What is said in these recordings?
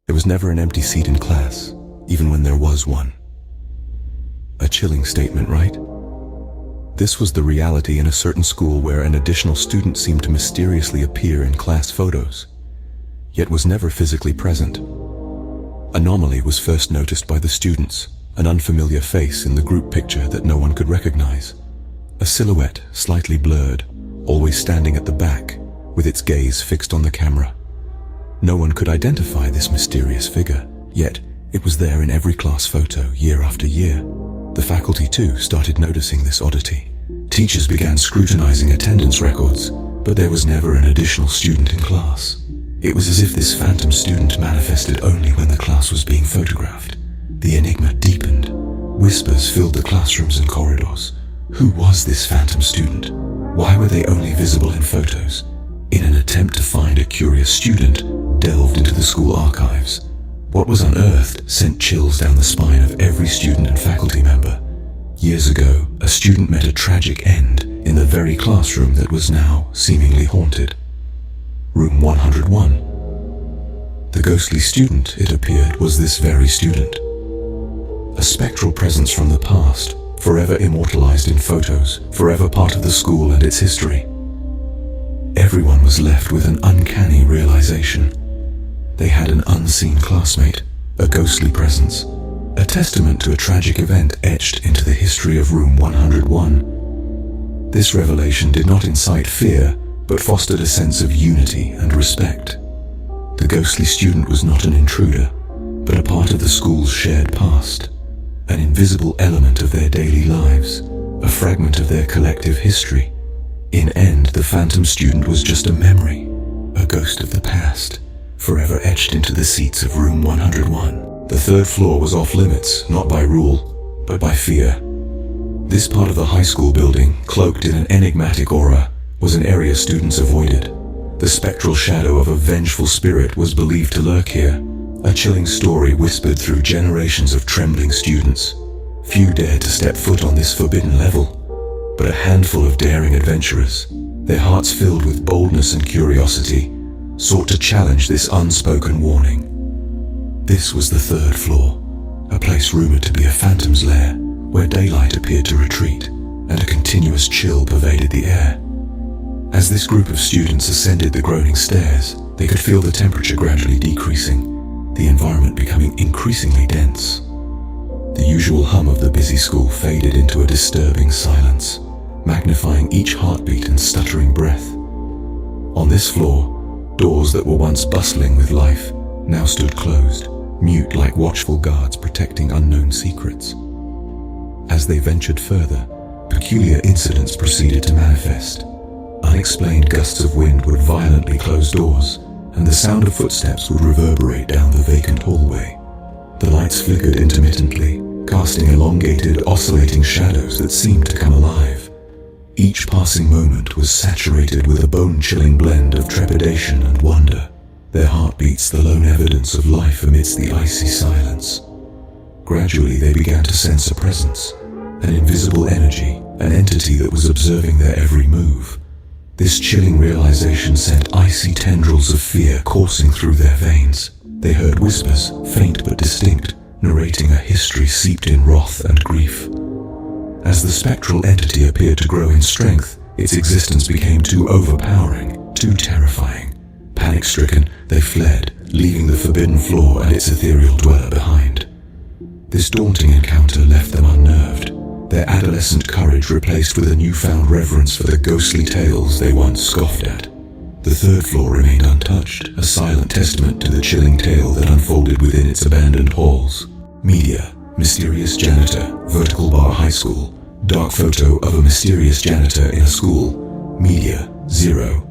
There was never an empty seat in class, even when there was one. A chilling statement, right? This was the reality in a certain school where an additional student seemed to mysteriously appear in class photos, yet was never physically present. Anomaly was first noticed by the students, an unfamiliar face in the group picture that no one could recognize. A silhouette, slightly blurred, always standing at the back, with its gaze fixed on the camera. No one could identify this mysterious figure, yet it was there in every class photo year after year. The faculty too started noticing this oddity. Teachers began scrutinizing attendance records, but there was never an additional student in class. It was as if this phantom student manifested only when the class was being photographed. The enigma deepened. Whispers filled the classrooms and corridors. Who was this phantom student? Why were they only visible in photos? In an attempt to find a curious student, delved into the school archives. What was unearthed sent chills down the spine of every student and faculty member. Years ago, a student met a tragic end in the very classroom that was now seemingly haunted. Room 101. The ghostly student, it appeared, was this very student. A spectral presence from the past, forever immortalized in photos, forever part of the school and its history. Everyone was left with an uncanny realization. They had an unseen classmate, a ghostly presence, a testament to a tragic event etched into the history of Room 101. This revelation did not incite fear, but fostered a sense of unity and respect. The ghostly student was not an intruder, but a part of the school's shared past, an invisible element of their daily lives, a fragment of their collective history. In end, the phantom student was just a memory, a ghost of the past, forever etched into the seats of Room 101. The third floor was off limits, not by rule, but by fear. This part of the high school building, cloaked in an enigmatic aura, was an area students avoided. The spectral shadow of a vengeful spirit was believed to lurk here, a chilling story whispered through generations of trembling students. Few dared to step foot on this forbidden level, but a handful of daring adventurers, their hearts filled with boldness and curiosity, sought to challenge this unspoken warning. This was the third floor, a place rumored to be a phantom's lair, where daylight appeared to retreat, and a continuous chill pervaded the air. As this group of students ascended the groaning stairs, they could feel the temperature gradually decreasing, the environment becoming increasingly dense. The usual hum of the busy school faded into a disturbing silence, magnifying each heartbeat and stuttering breath. On this floor, doors that were once bustling with life now stood closed, mute like watchful guards protecting unknown secrets. As they ventured further, peculiar incidents proceeded to manifest. Unexplained gusts of wind would violently close doors, and the sound of footsteps would reverberate down the vacant hallway. The lights flickered intermittently, casting elongated, oscillating shadows that seemed to come alive. Each passing moment was saturated with a bone-chilling blend of trepidation and wonder, their heartbeats the lone evidence of life amidst the icy silence. Gradually they began to sense a presence, an invisible energy, an entity that was observing their every move. This chilling realization sent icy tendrils of fear coursing through their veins. They heard whispers, faint but distinct, narrating a history seeped in wrath and grief. As the spectral entity appeared to grow in strength, its existence became too overpowering, too terrifying. Panic-stricken, they fled, leaving the forbidden floor and its ethereal dweller behind. This daunting encounter left them unnerved, their adolescent courage replaced with a newfound reverence for the ghostly tales they once scoffed at. The third floor remained untouched, a silent testament to the chilling tale that unfolded within its abandoned halls. Media: mysterious janitor, vertical bar high school. Dark photo of a mysterious janitor in a school. Media: 0.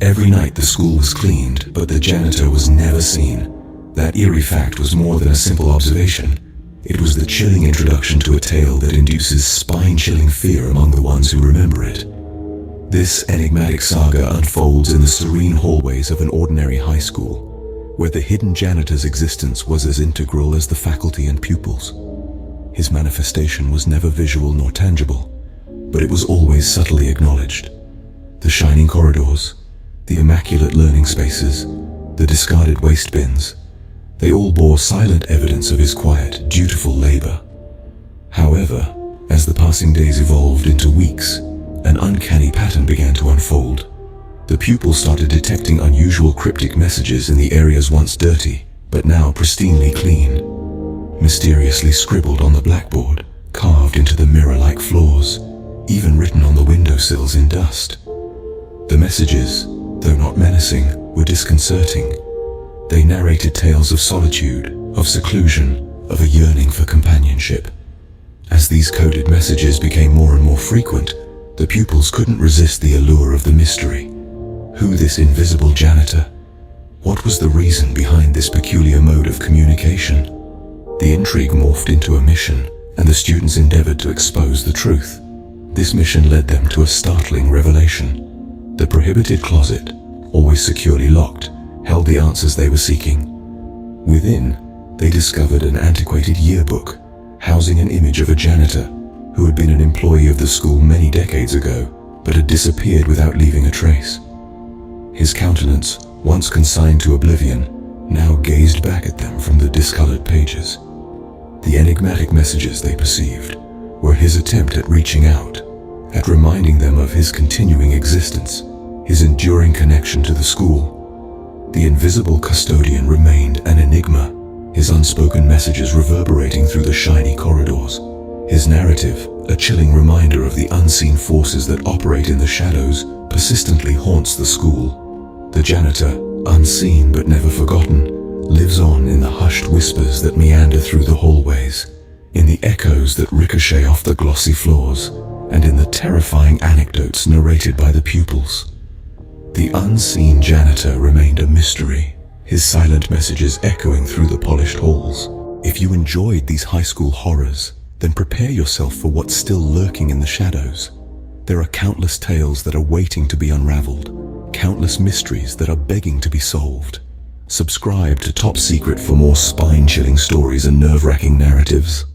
Every night the school was cleaned, but the janitor was never seen. That eerie fact was more than a simple observation. It was the chilling introduction to a tale that induces spine-chilling fear among the ones who remember it. This enigmatic saga unfolds in the serene hallways of an ordinary high school, where the hidden janitor's existence was as integral as the faculty and pupils. His manifestation was never visual nor tangible, but it was always subtly acknowledged. The shining corridors, the immaculate learning spaces, the discarded waste bins, They all bore silent evidence of his quiet, dutiful labor. However, as the passing days evolved into weeks, an uncanny pattern began to unfold. The pupils started detecting unusual cryptic messages in the areas once dirty, but now pristinely clean. Mysteriously scribbled on the blackboard, carved into the mirror-like floors, even written on the windowsills in dust. The messages, though not menacing, were disconcerting. They narrated tales of solitude, of seclusion, of a yearning for companionship. As these coded messages became more and more frequent, the pupils couldn't resist the allure of the mystery. Who this invisible janitor? What was the reason behind this peculiar mode of communication? The intrigue morphed into a mission, and the students endeavored to expose the truth. This mission led them to a startling revelation. The prohibited closet, always securely locked, held the answers they were seeking. Within, they discovered an antiquated yearbook, housing an image of a janitor who had been an employee of the school many decades ago, but had disappeared without leaving a trace. His countenance, once consigned to oblivion, now gazed back at them from the discolored pages. The enigmatic messages they perceived were his attempt at reaching out, at reminding them of his continuing existence, his enduring connection to the school. The invisible custodian remained an enigma, his unspoken messages reverberating through the shiny corridors. His narrative, a chilling reminder of the unseen forces that operate in the shadows, persistently haunts the school. The janitor, unseen but never forgotten, lives on in the hushed whispers that meander through the hallways, in the echoes that ricochet off the glossy floors, and in the terrifying anecdotes narrated by the pupils. The unseen janitor remained a mystery, his silent messages echoing through the polished halls. If you enjoyed these high school horrors, then prepare yourself for what's still lurking in the shadows. There are countless tales that are waiting to be unraveled, countless mysteries that are begging to be solved. Subscribe to Top Secret for more spine-chilling stories and nerve-wracking narratives.